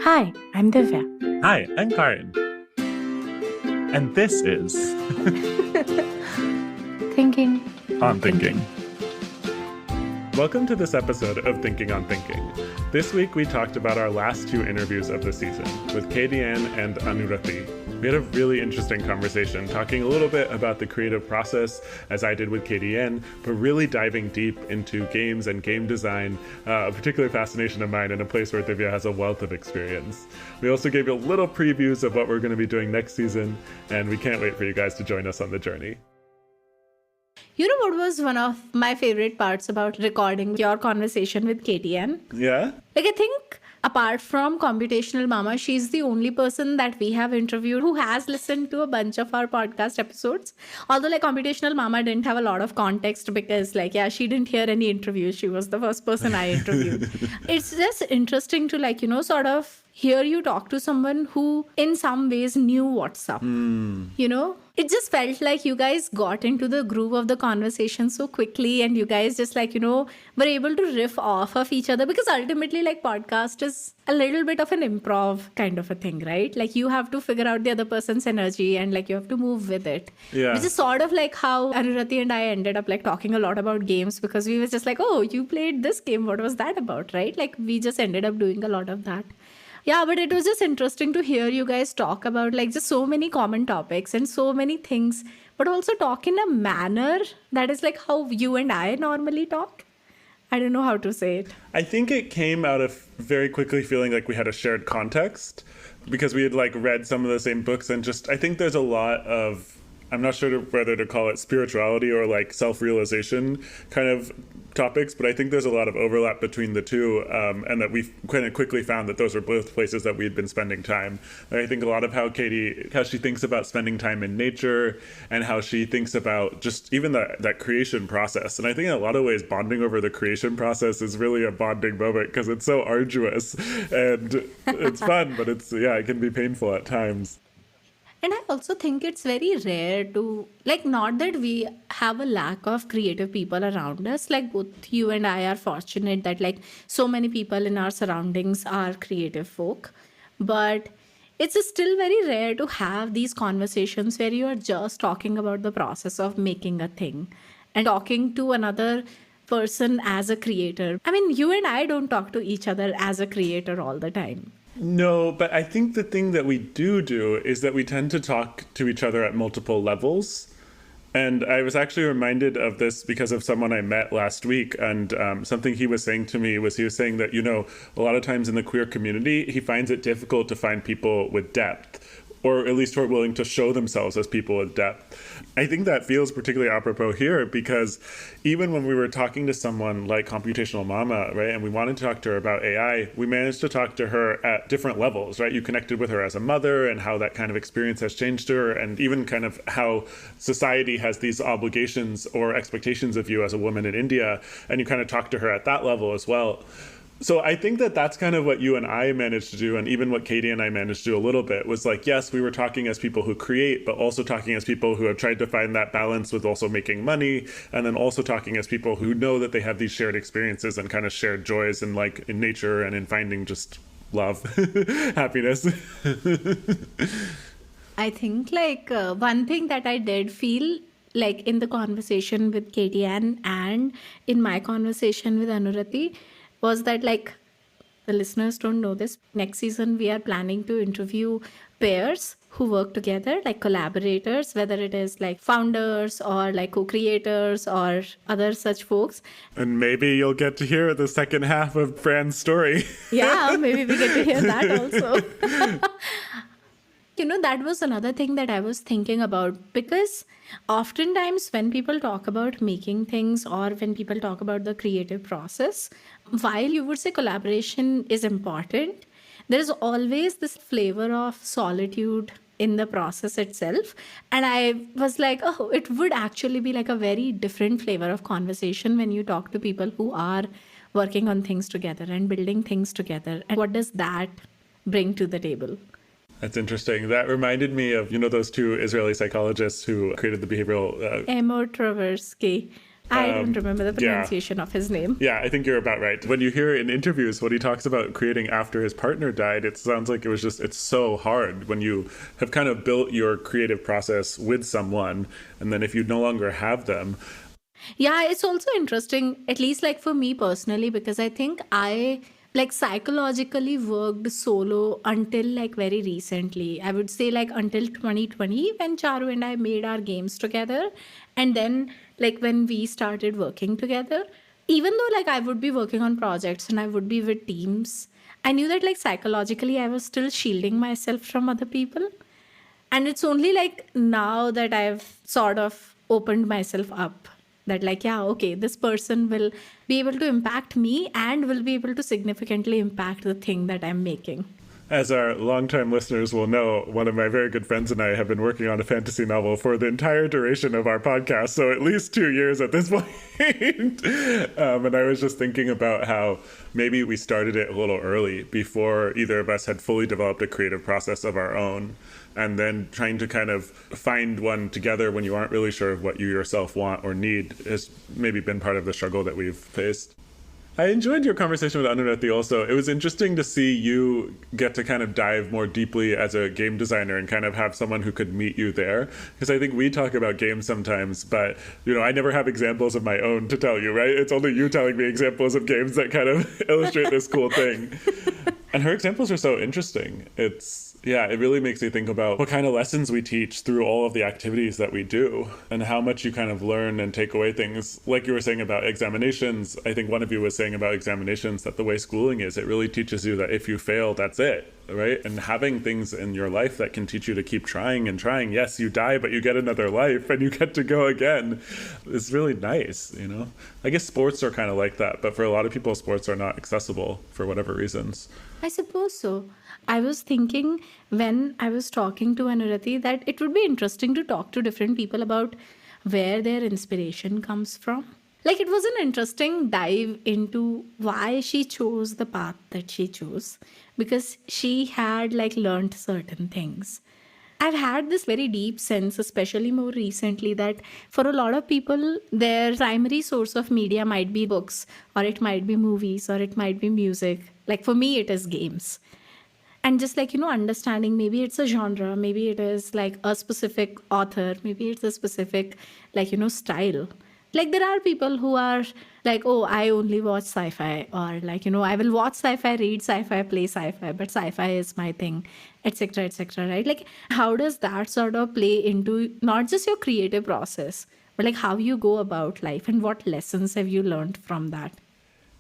Hi, I'm Divya. Hi, I'm Kahran. And this is Thinking On Thinking. Welcome to this episode of Thinking on Thinking. This week we talked about our last two interviews of the season with Katieann and Anurati. We had a really interesting conversation talking a little bit about the creative process, as I did with Katieann, but really diving deep into games and game design, a particular fascination of mine and a place where Divya has a wealth of experience. We also gave you a little previews of what we're going to be doing next season, and we can't wait for you guys to join us on the journey. You know what was one of my favorite parts about recording your conversation with Katieann? Yeah? I think apart from Computational Mama, she's the only person that we have interviewed who has listened to a bunch of our podcast episodes. Although Computational Mama didn't have a lot of context because she didn't hear any interviews. She was the first person I interviewed. It's just interesting to sort of hear you talk to someone who in some ways knew what's up. It just felt like you guys got into the groove of the conversation so quickly, and you guys just were able to riff off of each other, because ultimately podcast is a little bit of an improv kind of a thing, right? You have to figure out the other person's energy and you have to move with it. Yeah. Which is sort of like how Anurati and I ended up talking a lot about games, because we were just oh, you played this game, what was that about, right? We just ended up doing a lot of that. Yeah, but it was just interesting to hear you guys talk about just so many common topics and so many things, but also talk in a manner that is how you and I normally talk. I don't know how to say it. I think it came out of very quickly feeling like we had a shared context because we had read some of the same books, and I think there's a lot of, I'm not sure whether to call it spirituality or self-realization kind of topics, but I think there's a lot of overlap between the two, and that we kind of quickly found that those are both places that we'd been spending time. I think a lot of how she thinks about spending time in nature and how she thinks about just even that creation process. And I think in a lot of ways, bonding over the creation process is really a bonding moment because it's so arduous and it's fun, but it can be painful at times. And I also think it's very rare to, not that we have a lack of creative people around us. Both you and I are fortunate that, so many people in our surroundings are creative folk. But it's still very rare to have these conversations where you are just talking about the process of making a thing and talking to another person as a creator. I mean, you and I don't talk to each other as a creator all the time. No, but I think the thing that we do is that we tend to talk to each other at multiple levels. And I was actually reminded of this because of someone I met last week. And something he was saying to me was he was saying that, a lot of times in the queer community, he finds it difficult to find people with depth, or at least who are willing to show themselves as people with depth. I think that feels particularly apropos here because even when we were talking to someone like Computational Mama, right, and we wanted to talk to her about AI, we managed to talk to her at different levels, right? You connected with her as a mother and how that kind of experience has changed her, and even kind of how society has these obligations or expectations of you as a woman in India, and you kind of talked to her at that level as well. So I think that that's kind of what you and I managed to do, and even what Katie and I managed to do a little bit, was yes, we were talking as people who create, but also talking as people who have tried to find that balance with also making money, and then also talking as people who know that they have these shared experiences and kind of shared joys in in nature and in finding just love, happiness. I think one thing that I did feel in the conversation with Katieann and in my conversation with Anurati was that the listeners don't know this. Next season, we are planning to interview pairs who work together, collaborators, whether it is founders or co-creators or other such folks. And maybe you'll get to hear the second half of Fran's story. Yeah, maybe we get to hear that also. That was another thing that I was thinking about, because oftentimes when people talk about making things or when people talk about the creative process, while you would say collaboration is important, there is always this flavor of solitude in the process itself. And I was it would actually be a very different flavor of conversation when you talk to people who are working on things together and building things together. And what does that bring to the table? That's interesting. That reminded me of, those two Israeli psychologists who created the behavioral... Emor Tversky. I don't remember the Yeah. pronunciation of his name. Yeah, I think you're about right. When you hear in interviews what he talks about creating after his partner died, it sounds like it's so hard when you have kind of built your creative process with someone, and then if you no longer have them. Yeah, it's also interesting, at least like for me personally, because I think I like psychologically worked solo until like very recently. I would say like until 2020 when Charu and I made our games together. And then like when we started working together, even though like I would be working on projects and I would be with teams, I knew that like psychologically I was still shielding myself from other people. And it's only like now that I've sort of opened myself up that, like, yeah, okay, this person will be able to impact me and will be able to significantly impact the thing that I'm making. As our longtime listeners will know, one of my very good friends and I have been working on a fantasy novel for the entire duration of our podcast, so at least 2 years at this point. And I was just thinking about how maybe we started it a little early before either of us had fully developed a creative process of our own. And then trying to kind of find one together when you aren't really sure of what you yourself want or need has maybe been part of the struggle that we've faced. I enjoyed your conversation with Anurati also. It was interesting to see you get to kind of dive more deeply as a game designer and kind of have someone who could meet you there. Because I think we talk about games sometimes, but, I never have examples of my own to tell you, right? It's only you telling me examples of games that kind of illustrate this cool thing. And her examples are so interesting. It really makes me think about what kind of lessons we teach through all of the activities that we do and how much you kind of learn and take away things. Like you were saying about examinations, I think one of you was saying about examinations that the way schooling is, it really teaches you that if you fail, that's it, right? And having things in your life that can teach you to keep trying and trying. Yes, you die, but you get another life and you get to go again. It's really nice, I guess sports are kind of like that, but for a lot of people, sports are not accessible for whatever reasons. I suppose so. I was thinking when I was talking to Anurati that it would be interesting to talk to different people about where their inspiration comes from. Like, it was an interesting dive into why she chose the path that she chose, because she had like learned certain things. I've had this very deep sense, especially more recently, that for a lot of people, their primary source of media might be books, or it might be movies, or it might be music. Like for me, it is games. And just like, understanding maybe it's a genre, maybe it is like a specific author, maybe it's a specific, like, style. Like there are people who are like, oh, I only watch sci-fi, or like, I will watch sci-fi, read sci-fi, play sci-fi, but sci-fi is my thing, etc., right? Like, how does that sort of play into not just your creative process, but like how you go about life and what lessons have you learned from that?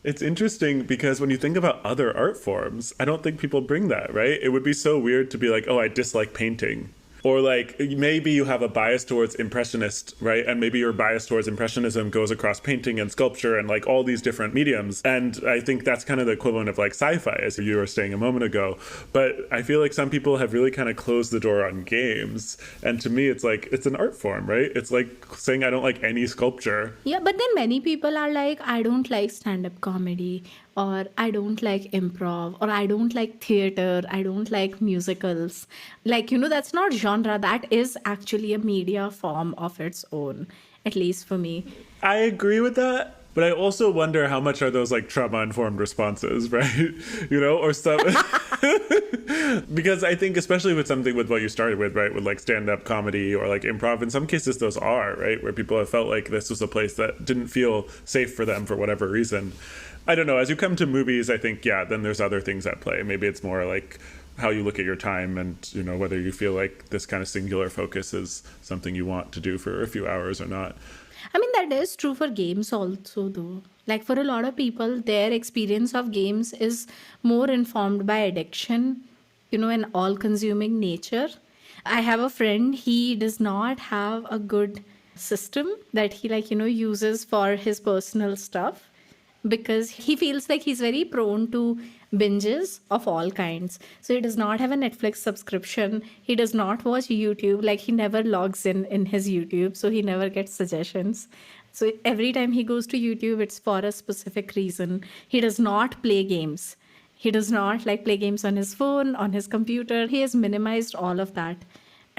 It's interesting because when you think about other art forms, I don't think people bring that, right? It would be so weird to be like, oh, I dislike painting. Or like maybe you have a bias towards impressionist, right? And maybe your bias towards impressionism goes across painting and sculpture and like all these different mediums. And I think that's kind of the equivalent of like sci-fi, as you were saying a moment ago. But I feel like some people have really kind of closed the door on games. And to me, it's like, it's an art form, right? It's like saying I don't like any sculpture. Yeah, but then many people are like, I don't like stand-up comedy, or I don't like improv, or I don't like theater, I don't like musicals. Like, that's not genre. That is actually a media form of its own, at least for me. I agree with that. But I also wonder how much are those like trauma-informed responses, right? Or stuff. Because I think especially with something with what you started with, right? With like stand-up comedy or like improv, in some cases those are, right? Where people have felt like this was a place that didn't feel safe for them for whatever reason. I don't know. As you come to movies, I think, then there's other things at play. Maybe it's more like how you look at your time and, whether you feel like this kind of singular focus is something you want to do for a few hours or not. I mean, that is true for games also, though. Like, for a lot of people, their experience of games is more informed by addiction, an all-consuming nature. I have a friend, he does not have a good system that he, uses for his personal stuff, because he feels like he's very prone to binges of all kinds. So he does not have a Netflix subscription. He does not watch YouTube. Like, he never logs in his YouTube, so he never gets suggestions. So every time he goes to YouTube, it's for a specific reason. He does not play games. He does not play games on his phone, on his computer. He has minimized all of that.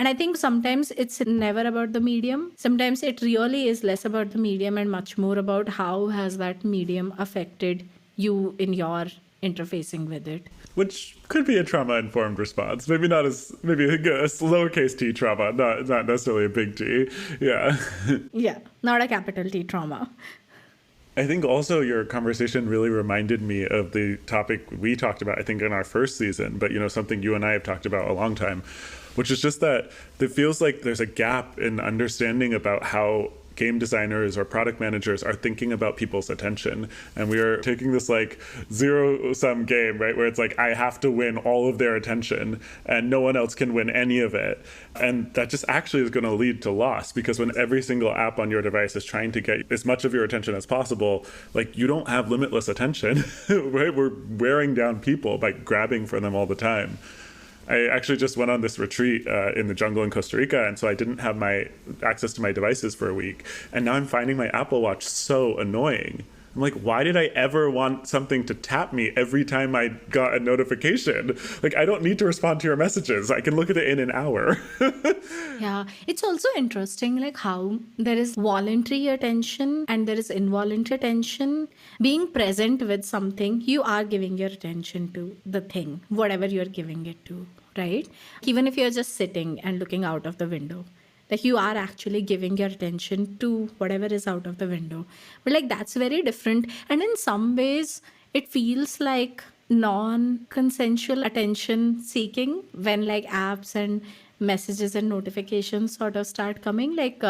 And I think sometimes it's never about the medium. Sometimes it really is less about the medium and much more about how has that medium affected you in your interfacing with it. Which could be a trauma-informed response. Maybe not as, maybe a lowercase t trauma, not necessarily a big T. Yeah. Yeah, not a capital T trauma. I think also your conversation really reminded me of the topic we talked about, I think, in our first season, but, something you and I have talked about a long time, which is just that it feels like there's a gap in understanding about how game designers or product managers are thinking about people's attention. And we are taking this like zero-sum game, right? Where it's like, I have to win all of their attention and no one else can win any of it. And that just actually is going to lead to loss, because when every single app on your device is trying to get as much of your attention as possible, like you don't have limitless attention, right? We're wearing down people by grabbing for them all the time. I actually just went on this retreat in the jungle in Costa Rica, and so I didn't have my access to my devices for a week. And now I'm finding my Apple Watch so annoying. I'm like, why did I ever want something to tap me every time I got a notification? Like, I don't need to respond to your messages. I can look at it in an hour. Yeah, it's also interesting like how there is voluntary attention and there is involuntary attention. Being present with something, you are giving your attention to the thing, whatever you're giving it to, right? Even if you're just sitting and looking out of the window. Like you are actually giving your attention to whatever is out of the window. But like that's very different. And in some ways, it feels like non-consensual attention seeking when like apps and messages and notifications sort of start coming. Like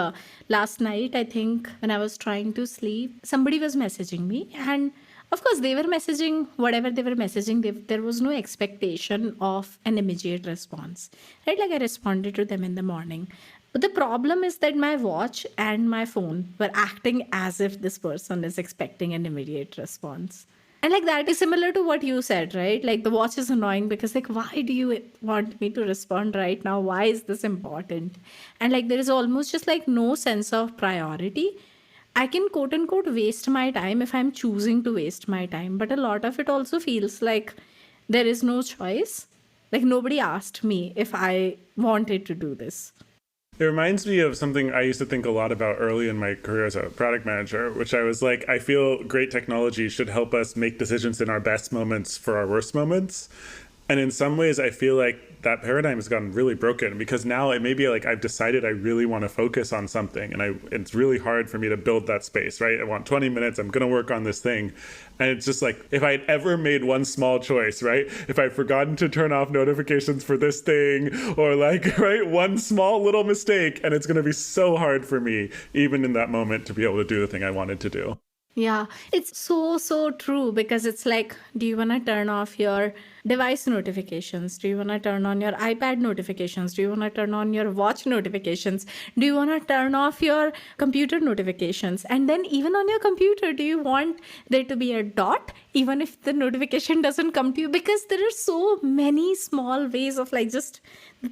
last night, I think when I was trying to sleep, somebody was messaging me. And of course, they were messaging whatever they were messaging. There was no expectation of an immediate response, right? Like I responded to them in the morning. But the problem is that my watch and my phone were acting as if this person is expecting an immediate response. And like that is similar to what you said, right? Like the watch is annoying because like, why do you want me to respond right now? Why is this important? And like there is almost just like no sense of priority. I can quote unquote waste my time if I'm choosing to waste my time. But a lot of it also feels like there is no choice. Like nobody asked me if I wanted to do this. It reminds me of something I used to think a lot about early in my career as a product manager, which I was like, I feel great technology should help us make decisions in our best moments for our worst moments. And in some ways, I feel like that paradigm has gotten really broken, because now it may be like I've decided I really want to focus on something, and it's really hard for me to build that space, right? I want 20 minutes, I'm going to work on this thing. And it's just like, if I'd ever made one small choice, right? If I'd forgotten to turn off notifications for this thing, or like, right, one small little mistake, and it's going to be so hard for me, even in that moment, to be able to do the thing I wanted to do. Yeah, it's so true, because it's like, do you want to turn off your device notifications? Do you want to turn on your iPad notifications? Do you want to turn on your watch notifications? Do you want to turn off your computer notifications? And then even on your computer, do you want there to be a dot, even if the notification doesn't come to you? Because there are so many small ways of like just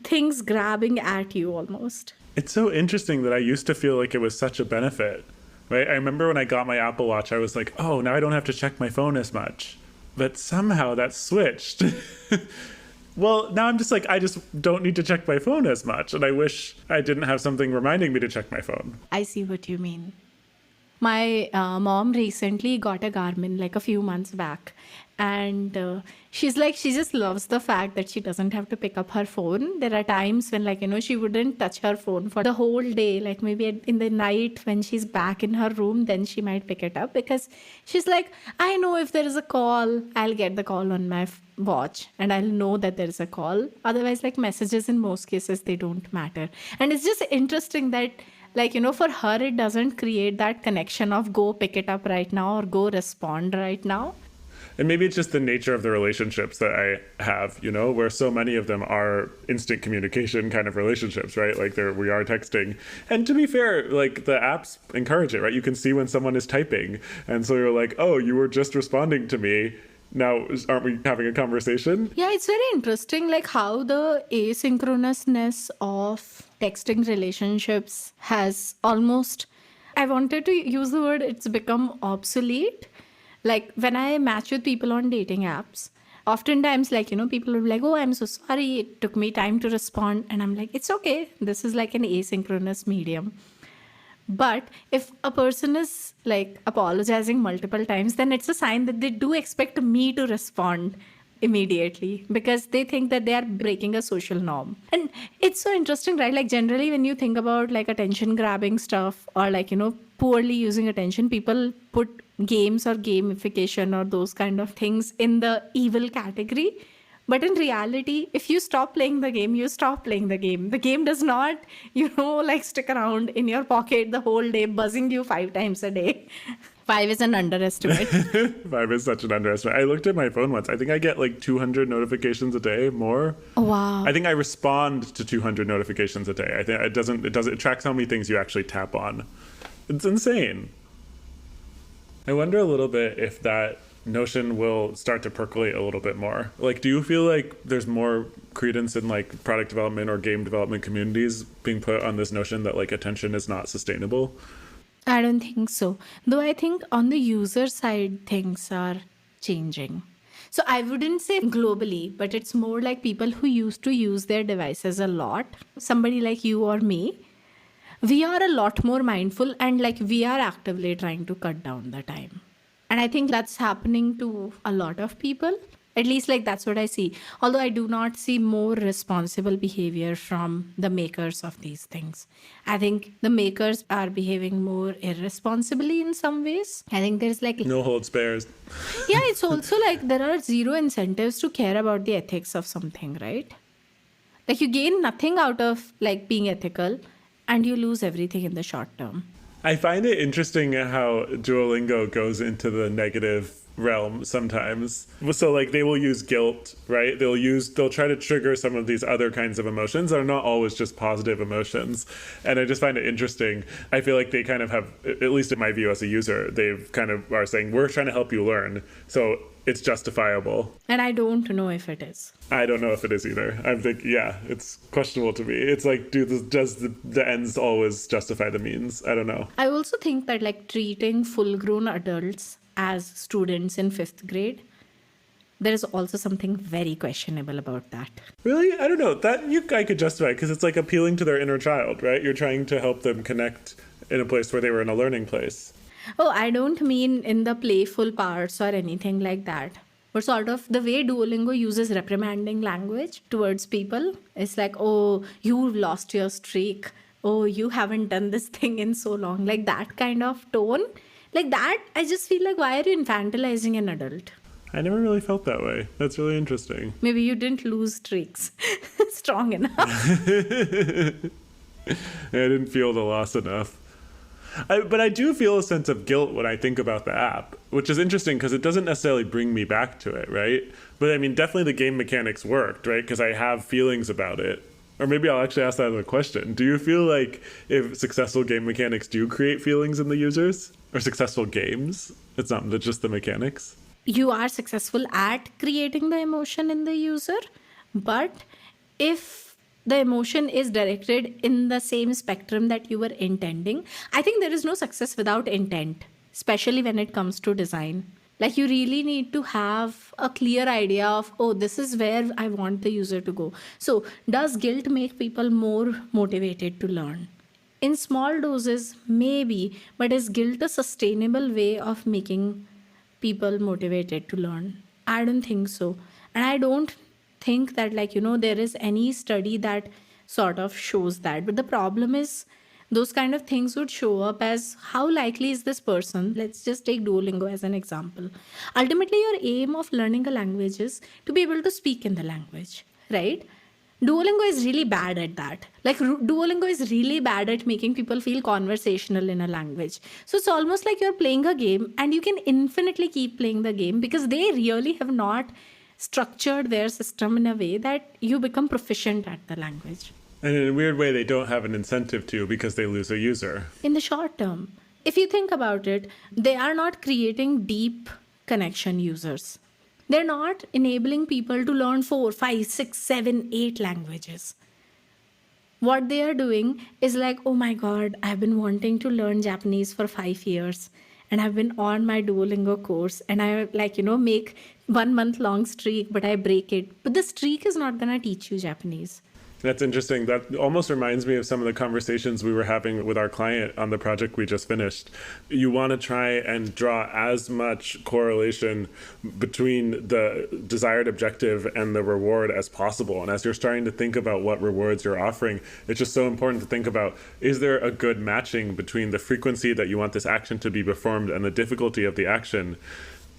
things grabbing at you almost. It's so interesting that I used to feel like it was such a benefit. Right? I remember when I got my Apple Watch, I was like, oh, now I don't have to check my phone as much. But somehow that switched. Well, now I'm just like, I just don't need to check my phone as much. And I wish I didn't have something reminding me to check my phone. I see what you mean. My mom recently got a Garmin like a few months back. And she's like, she just loves the fact that she doesn't have to pick up her phone. There are times when like, she wouldn't touch her phone for the whole day. Like maybe in the night when she's back in her room, then she might pick it up, because she's like, I know if there is a call, I'll get the call on my watch and I'll know that there is a call. Otherwise, like messages in most cases, they don't matter. And it's just interesting that like, for her, it doesn't create that connection of go pick it up right now or go respond right now. And maybe it's just the nature of the relationships that I have, where so many of them are instant communication kind of relationships, right? Like we are texting. And to be fair, like the apps encourage it, right? You can see when someone is typing. And so you're like, oh, you were just responding to me. Now, aren't we having a conversation? Yeah, it's very interesting, like how the asynchronousness of texting relationships has almost, I wanted to use the word, it's become obsolete. Like when I match with people on dating apps, oftentimes, like, people will be like, oh, I'm so sorry, it took me time to respond. And I'm like, it's okay. This is like an asynchronous medium. But if a person is like apologizing multiple times, then it's a sign that they do expect me to respond immediately because they think that they are breaking a social norm. And it's so interesting, right? Like, generally, when you think about like attention grabbing stuff or like, poorly using attention, people put games or gamification or those kind of things in the evil category. But in reality, if you stop playing the game, you stop playing the game. The game does not, like stick around in your pocket the whole day, buzzing you 5 times a day. 5 is an underestimate. 5 is such an underestimate. I looked at my phone once. I think I get like 200 notifications a day, more. Oh, wow. I think I respond to 200 notifications a day. I think it tracks how many things you actually tap on. It's insane. I wonder a little bit if that notion will start to percolate a little bit more. Like, do you feel like there's more credence in like product development or game development communities being put on this notion that like attention is not sustainable? I don't think so. Though I think on the user side, things are changing. So I wouldn't say globally, but it's more like people who used to use their devices a lot. Somebody like you or me, we are a lot more mindful and like we are actively trying to cut down the time. And I think that's happening to a lot of people. At least like that's what I see. Although I do not see more responsible behavior from the makers of these things. I think the makers are behaving more irresponsibly in some ways. I think there's like... No holds barred. Yeah, it's also like there are zero incentives to care about the ethics of something, right? Like you gain nothing out of like being ethical and you lose everything in the short term. I find it interesting how Duolingo goes into the negative realm sometimes. So like they will use guilt, right? They'll try to trigger some of these other kinds of emotions that are not always just positive emotions. And I just find it interesting. I feel like they kind of have, at least in my view as a user, they've kind of are saying, we're trying to help you learn. So it's justifiable. And I don't know if it is. I don't know if it is either. I'm thinking, yeah, it's questionable to me. It's like, does the ends always justify the means? I don't know. I also think that like treating full-grown adults as students in 5th grade, there is also something very questionable about that. Really? I don't know. That I could justify because it's like appealing to their inner child, right? You're trying to help them connect in a place where they were in a learning place. Oh, I don't mean in the playful parts or anything like that. But sort of the way Duolingo uses reprimanding language towards people. It's like, oh, you've lost your streak. Oh, you haven't done this thing in so long. Like that kind of tone. Like that, I just feel like, why are you infantilizing an adult? I never really felt that way. That's really interesting. Maybe you didn't lose streaks strong enough. I didn't feel the loss enough. But I do feel a sense of guilt when I think about the app, which is interesting because it doesn't necessarily bring me back to it, right? But I mean, definitely the game mechanics worked, right? Because I have feelings about it. Or maybe I'll actually ask that as a question. Do you feel like if successful game mechanics do create feelings in the users? Or successful games? It's not just the mechanics. You are successful at creating the emotion in the user, but if the emotion is directed in the same spectrum that you were intending, I think there is no success without intent, especially when it comes to design. Like you really need to have a clear idea of, oh, this is where I want the user to go. So does guilt make people more motivated to learn? In small doses, maybe, but is guilt a sustainable way of making people motivated to learn? I don't think so. And I don't think that there is any study that sort of shows that. But the problem is those kind of things would show up as how likely is this person? Let's just take Duolingo as an example. Ultimately, your aim of learning a language is to be able to speak in the language, right? Duolingo is really bad at that. Like Duolingo is really bad at making people feel conversational in a language. So it's almost like you're playing a game and you can infinitely keep playing the game because they really have not structured their system in a way that you become proficient at the language. And in a weird way, they don't have an incentive to because they lose a user. In the short term, if you think about it, they are not creating deep connection users. They're not enabling people to learn 4, 5, 6, 7, 8 languages. What they are doing is like, oh my God, I've been wanting to learn Japanese for 5 years. and I've been on my Duolingo course, and I make 1 month long streak, but I break it. But the streak is not going to teach you Japanese. That's interesting. That almost reminds me of some of the conversations we were having with our client on the project we just finished. You want to try and draw as much correlation between the desired objective and the reward as possible. And as you're starting to think about what rewards you're offering, it's just so important to think about, is there a good matching between the frequency that you want this action to be performed and the difficulty of the action?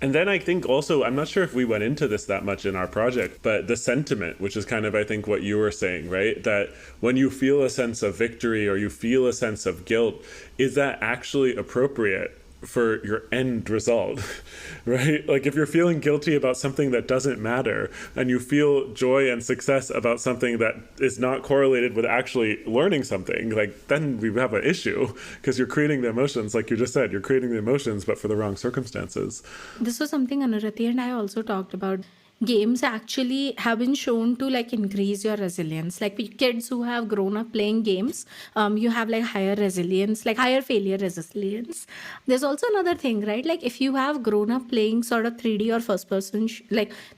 And then I think also, I'm not sure if we went into this that much in our project, but the sentiment, which is kind of, I think, what you were saying, right? That when you feel a sense of victory or you feel a sense of guilt, is that actually appropriate for your end result, right? Like if you're feeling guilty about something that doesn't matter and you feel joy and success about something that is not correlated with actually learning something, like then we have an issue because you're creating the emotions, like you just said, you're creating the emotions, but for the wrong circumstances. This was something Anurati and I also talked about. Games actually have been shown to increase your resilience. Like kids who have grown up playing games, you have higher resilience, higher failure resilience. There's also another thing, right? Like if you have grown up playing sort of 3D or first person,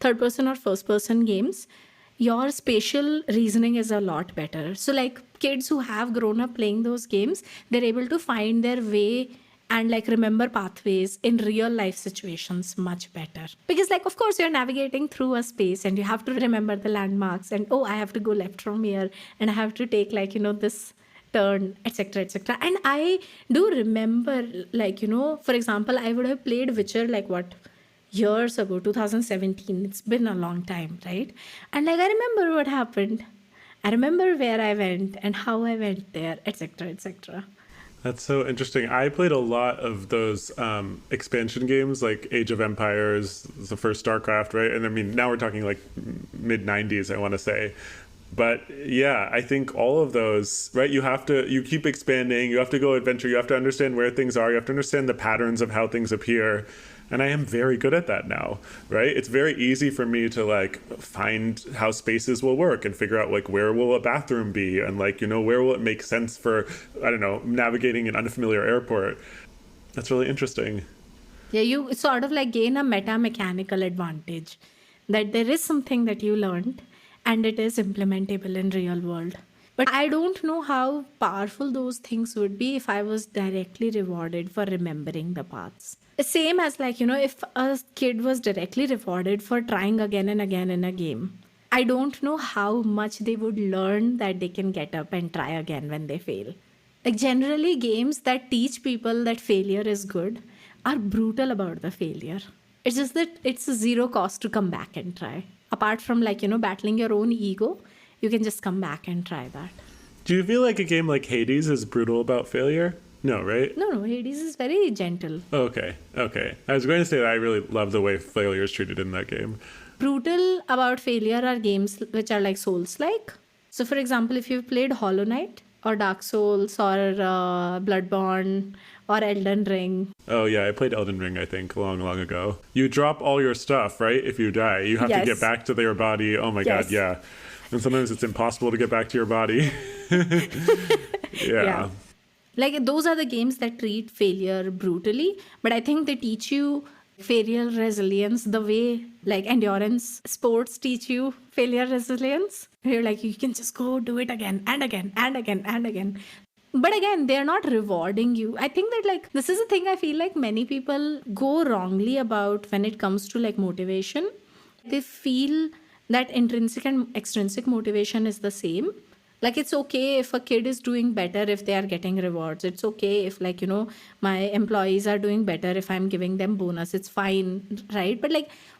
third person or first person games, your spatial reasoning is a lot better. So kids who have grown up playing those games, they're able to find their way and remember pathways in real life situations much better. Because of course you're navigating through a space and you have to remember the landmarks and, oh, I have to go left from here and I have to take this turn, etc., etc. And I do remember, for example, I would have played Witcher years ago, 2017. It's been a long time, right? And I remember what happened. I remember where I went and how I went there, etc., etc. That's so interesting. I played a lot of those expansion games like Age of Empires, the first StarCraft, right? And I mean, now we're talking mid 90s, I want to say. But yeah, I think all of those, right? You keep expanding, you have to go adventure, you have to understand where things are, you have to understand the patterns of how things appear. And I am very good at that now, right? It's very easy for me to find how spaces will work and figure out where will a bathroom be and where will it make sense for, I don't know, navigating an unfamiliar airport. That's really interesting. Yeah, you sort of gain a meta-mechanical advantage that there is something that you learned and it is implementable in real world. But I don't know how powerful those things would be if I was directly rewarded for remembering the paths. Same as if a kid was directly rewarded for trying again and again in a game. I don't know how much they would learn that they can get up and try again when they fail. Generally, games that teach people that failure is good are brutal about the failure. It's just that it's zero cost to come back and try. Apart from battling your own ego, you can just come back and try that. Do you feel like a game like Hades is brutal about failure? No, right? No, Hades is very gentle. Okay. I was going to say that I really love the way failure is treated in that game. Brutal about failure are games which are Souls-like. So, for example, if you've played Hollow Knight or Dark Souls or Bloodborne or Elden Ring. Oh, yeah, I played Elden Ring, I think, long ago. You drop all your stuff, right? If you die, you have to get back to your body. Oh my God, yeah. And sometimes it's impossible to get back to your body. Yeah. Those are the games that treat failure brutally, but I think they teach you failure resilience the way endurance sports teach you failure resilience. You're you can just go do it again and again and again and again. But again, they're not rewarding you. I think that this is a thing I feel many people go wrongly about when it comes to motivation. They feel that intrinsic and extrinsic motivation is the same. It's okay if a kid is doing better if they are getting rewards. It's okay if my employees are doing better if I'm giving them bonus. It's fine, right? But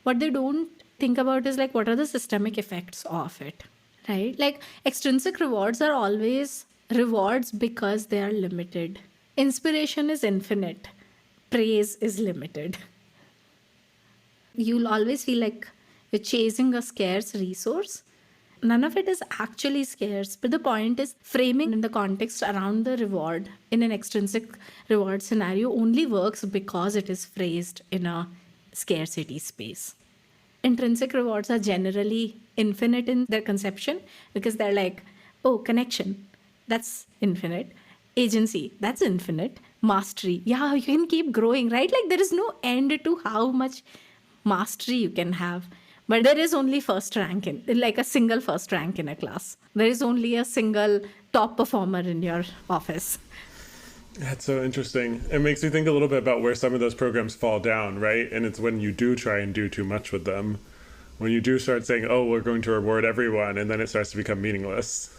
what they don't think about is what are the systemic effects of it, right? Extrinsic rewards are always rewards because they are limited. Inspiration is infinite. Praise is limited. You'll always feel you're chasing a scarce resource. None of it is actually scarce, but the point is framing in the context around the reward in an extrinsic reward scenario only works because it is phrased in a scarcity space. Intrinsic rewards are generally infinite in their conception because they're connection, that's infinite. Agency, that's infinite. mastery. Yeah, you can keep growing, right? Like there is no end to how much mastery you can have. But there is only first rank in, like a single first rank in a class. There is only a single top performer in your office. That's so interesting. It makes me think a little bit about where some of those programs fall down, right? And it's when you do try and do too much with them. When you do start saying, oh, we're going to reward everyone, and then it starts to become meaningless.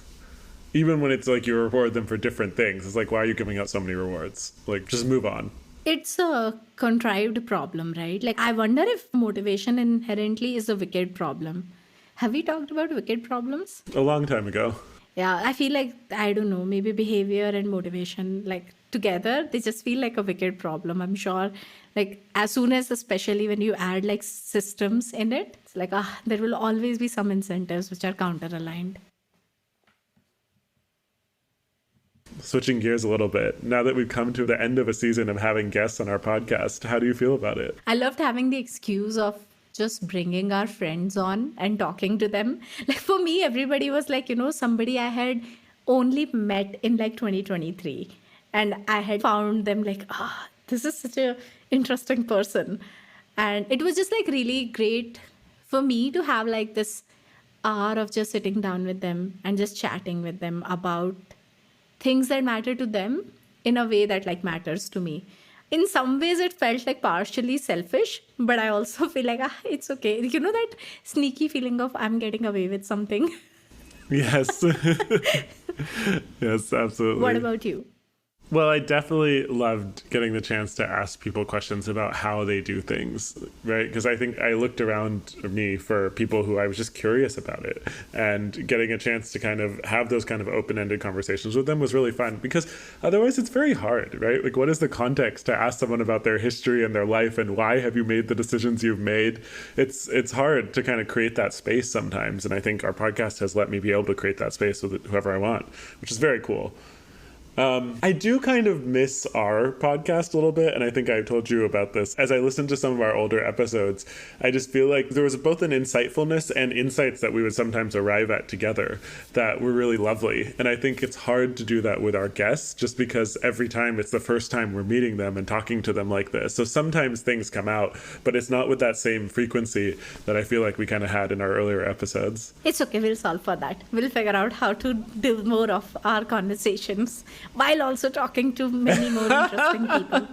Even when it's like you reward them for different things. It's like, why are you giving out so many rewards? Like, just move on. It's a contrived problem, right? Like, I wonder if motivation inherently is a wicked problem. Have we talked about wicked problems? A long time ago. Yeah, I feel like, I don't know, maybe behavior and motivation, like together, they just feel like a wicked problem. I'm sure, like, as soon as, especially when you add like systems in it, it's like, there will always be some incentives which are counter aligned. Switching gears a little bit, now that we've come to the end of a season of having guests on our podcast, how do you feel about it? I loved having the excuse of just bringing our friends on and talking to them. Like for me, everybody was like, somebody I had only met in like 2023. And I had found them like, this is such a interesting person. And it was just like really great for me to have like this hour of just sitting down with them and just chatting with them about things that matter to them in a way that like matters to me. In some ways, it felt like partially selfish, but I also feel like, it's okay. You know that sneaky feeling of I'm getting away with something? Yes. Yes, absolutely. What about you? Well, I definitely loved getting the chance to ask people questions about how they do things, right? Because I think I looked around me for people who I was just curious about it, and getting a chance to kind of have those kind of open-ended conversations with them was really fun, because otherwise it's very hard, right? Like, what is the context to ask someone about their history and their life and why have you made the decisions you've made? It's hard to kind of create that space sometimes, and I think our podcast has let me be able to create that space with whoever I want, which is very cool. I do kind of miss our podcast a little bit, and I think I've told you about this. As I listened to some of our older episodes, I just feel like there was both an insightfulness and insights that we would sometimes arrive at together that were really lovely. And I think it's hard to do that with our guests, just because every time it's the first time we're meeting them and talking to them like this. So sometimes things come out, but it's not with that same frequency that I feel like we kind of had in our earlier episodes. It's okay, we'll solve for that. We'll figure out how to do more of our conversations while also talking to many more interesting people.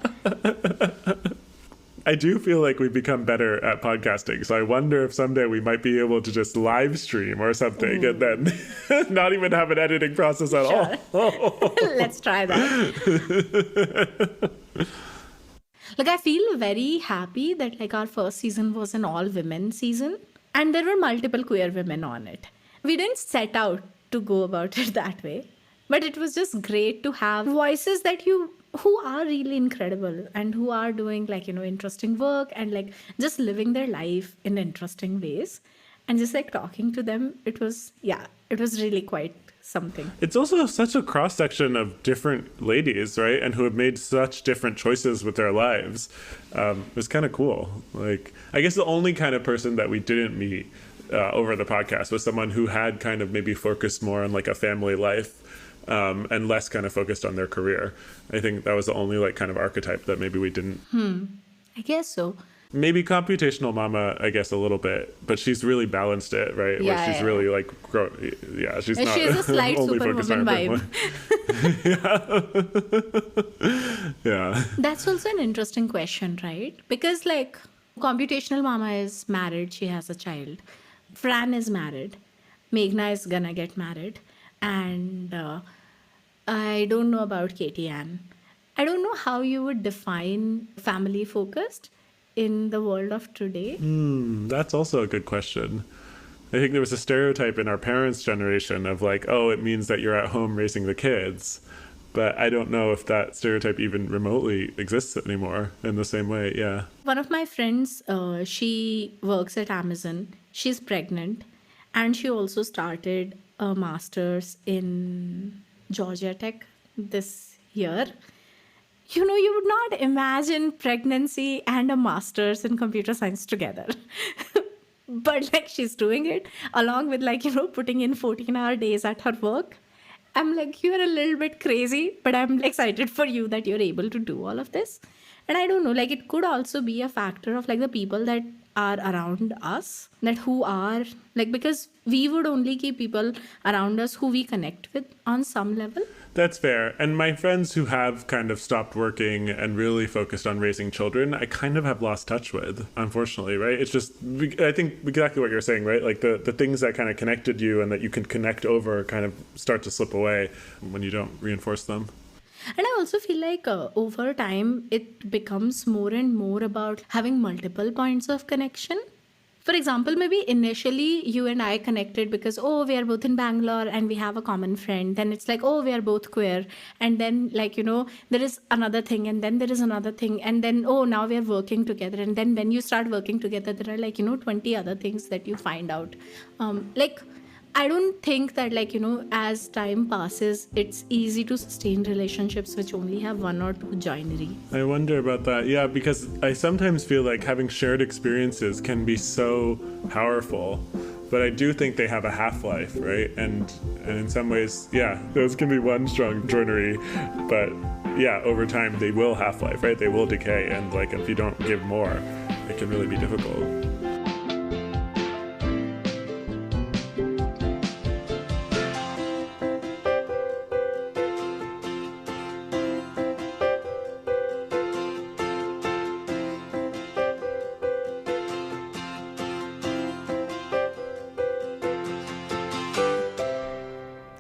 I do feel like we've become better at podcasting, so I wonder if someday we might be able to just live stream or something. Ooh. And then not even have an editing process at all. Let's try that. Like, I feel very happy that like our first season was an all-women season, and there were multiple queer women on it. We didn't set out to go about it that way. But it was just great to have voices that who are really incredible and who are doing like, interesting work and like just living their life in interesting ways. And just like talking to them, it was really quite something. It's also such a cross-section of different ladies, right? And who have made such different choices with their lives. It was kind of cool. Like, I guess the only kind of person that we didn't meet over the podcast was someone who had kind of maybe focused more on like a family life. And less kind of focused on their career. I think that was the only like kind of archetype that maybe we didn't. I guess so. Maybe computational mama, I guess a little bit, but she's really balanced it, right? Yeah, where she's really like, she's not. She has a slight only superwoman vibe. Yeah. That's also an interesting question, right? Because like computational mama is married, she has a child. Fran is married. Meghna is gonna get married. And I don't know about Katieann. I don't know how you would define family focused in the world of today. That's also a good question. I think there was a stereotype in our parents' generation of like, oh, it means that you're at home raising the kids. But I don't know if that stereotype even remotely exists anymore in the same way. Yeah. One of my friends, she works at Amazon. She's pregnant. And she also started a master's in Georgia Tech this year. You would not imagine pregnancy and a master's in computer science together. But like she's doing it along with like, putting in 14-hour days at her work. I'm like, you're a little bit crazy, but I'm excited for you that you're able to do all of this. And I don't know, like, it could also be a factor of like the people that are around us, that who are like, because we would only keep people around us who we connect with on some level. That's fair. And my friends who have kind of stopped working and really focused on raising children, I kind of have lost touch with, unfortunately, right? It's just, I think exactly what you're saying, right? Like the things that kind of connected you and that you can connect over kind of start to slip away when you don't reinforce them. And I also feel like over time, it becomes more and more about having multiple points of connection. For example, maybe initially you and I connected because, oh, we are both in Bangalore and we have a common friend. Then it's like, oh, we are both queer. And then, like, there is another thing, and then there is another thing. And then, oh, now we are working together. And then when you start working together, there are like, 20 other things that you find out. Like, I don't think that, like, as time passes, it's easy to sustain relationships which only have one or two joinery. I wonder about that. Yeah, because I sometimes feel like having shared experiences can be so powerful, but I do think they have a half-life, right? And in some ways, yeah, those can be one strong joinery, but yeah, over time they will half-life, right? They will decay, and like if you don't give more, it can really be difficult.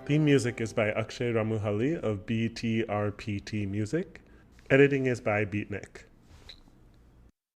Theme music is by Akshay Ramuhali of BTRPT Music. Editing is by Beatnik.